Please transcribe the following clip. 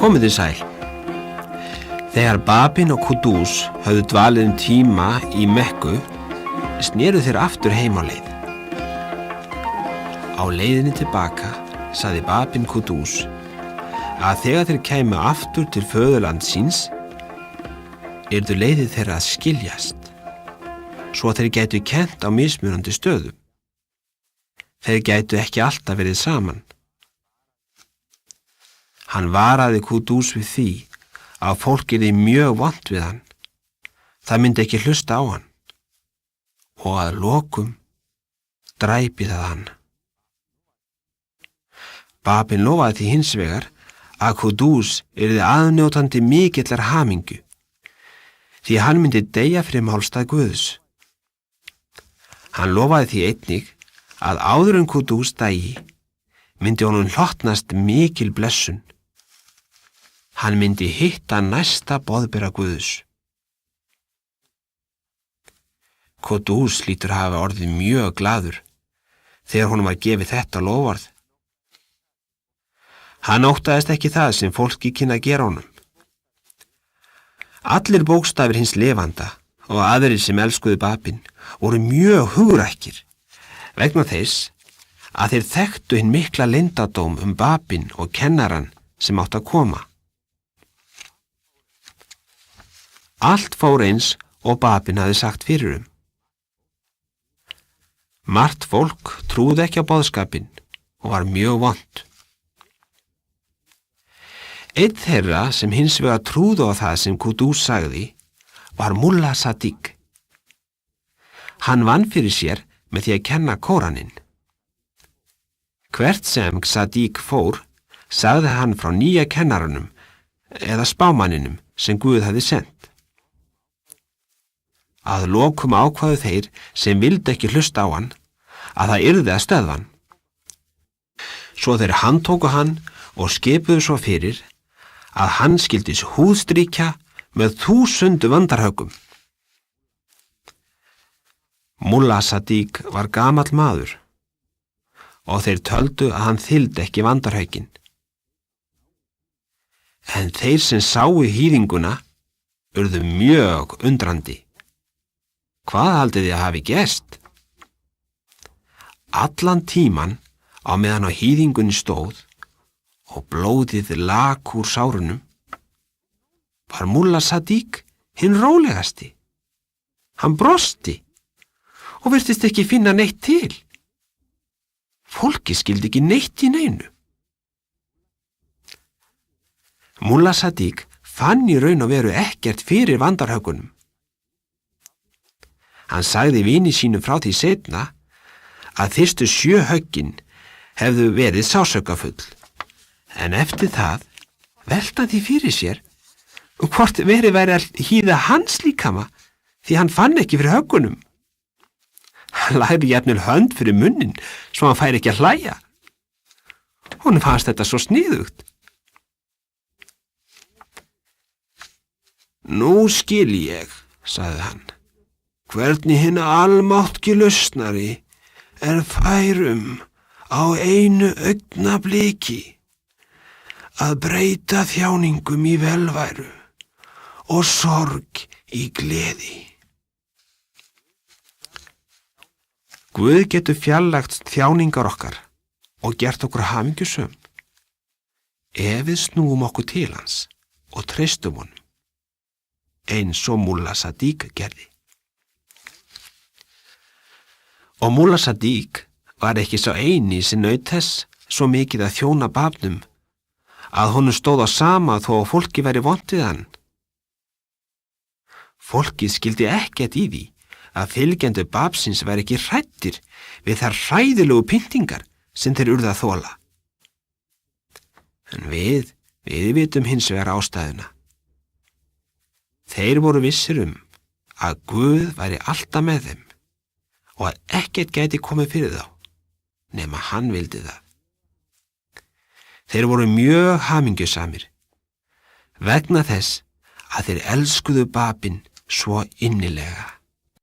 Komiði sæl. Þegar Babin og Kúdús höfðu dvalið tíma í Mekku, sneru þeir aftur heim á leið. Á leiðinni tilbaka sagði Babin Kúdús að þegar þeir kæmu aftur til föðurland síns, yrðu leiðið þeirra að skiljast, svo að þeir gætu kennt á mismunandi stöðum. Þeir gætu ekki alltaf verið saman. Hann varaði Kúdús við því að fólk yrði mjög vont við hann. Það myndi ekki hlusta á hann. Og að lokum dræpi það hann. Babin lofaði því hins vegar að Kúdús yrði aðnjótandi mikillar hamingju, því hann myndi deyja fyrir málstað Guðs. Hann lofaði því einnig að áður en Kúdús dæi, myndi honum hlotnast mikil blessun. Hann myndi hitta næsta boðbera Guðs. Kúdús hlýtur hafa orðið mjög glaður þegar honum var gefið þetta loforð. Hann óttaðist ekki það sem fólki kynni að gera honum. Allir bókstafir hins lifanda og aðrir sem elskuðu Babin voru mjög hugrækir vegna þess að þeir þekktu hinn mikla leyndardóm Babin og kennaran sem átt að koma. Allt fór eins og Babin hafði sagt fyrir Margt fólk trúði ekki á boðskapinn og var mjög vont. Einn þeirra sem hins vegar trúði á það sem Kúdús sagði var Mulla Sadiq. Hann vann fyrir sér með því að kenna Kóraninn. Hvert sem Sadiq fór, sagði hann frá nýja kennaranum eða spámanninum sem Guð hafði sendt. Að lokum ákváðu þeir sem vildu ekki hlusta á hann að það yrði að stöðva hann. Svo þeir handtóku hann og skipuðu svo fyrir að hann skyldi húðstrýkja með 1000 vandarhöggum. Mulla Sadiq var gamall maður og þeir töldu að hann þyldi ekki vandarhöggin. En þeir sem sáu hýðinguna urðu mjög undrandi. Hvað haldið þið að hafi gerst? Allan tíman á meðan á hýðingunni stóð og blóðið lak úr sárunum, var Mulla Sadiq hinn rólegasti. Hann brosti og virtist ekki finna neitt til. Fólki skildi ekki neitt í neinu. Mulla Sadiq fann í raun og veru ekkert fyrir vandarhöggunum. Hann sagði vini sínum frá því seinna að fyrstu 7 höggin hefðu verið sársaukafull, en eftir það velti hann því fyrir sér hvort verið væri að hýða hans líkama því hann fann ekki fyrir höggunum. Hann lagði jafnvel hönd fyrir munnin svo hann færi ekki að hlæja. Honum fannst þetta svo sniðugt. Nú skil ég, sagði hann, hvernig hinn almáttgi lausnari færum á einu augnabliki að breyta þjáningum í velværu og sorg í gleði. Guð getur fjarlægt þjáningar okkar og gert okkur hamingjusöm ef við snúum okkur til hans og treystum honum, eins og Mulla Sadiq gerði. Og Mulla Sadiq var ekki sá eini sem naut þess svo mikið að þjóna Babnum að honum stóð á sama þó að fólki væri vont við hann. Fólkið skildi ekkert í því að fylgjendur Babsins væri ekki hræddir við þær hræðilegu pyntingar sem þeir urðu að þola. En við vitum hins vegar ástæðuna. Þeir voru vissir að Guð væri alltaf með þeim og að ekkert gæti komið fyrir þá, nema hann vildi það. Þeir voru mjög hamingjusamir, vegna þess að þeir elskuðu Babin svo innilega.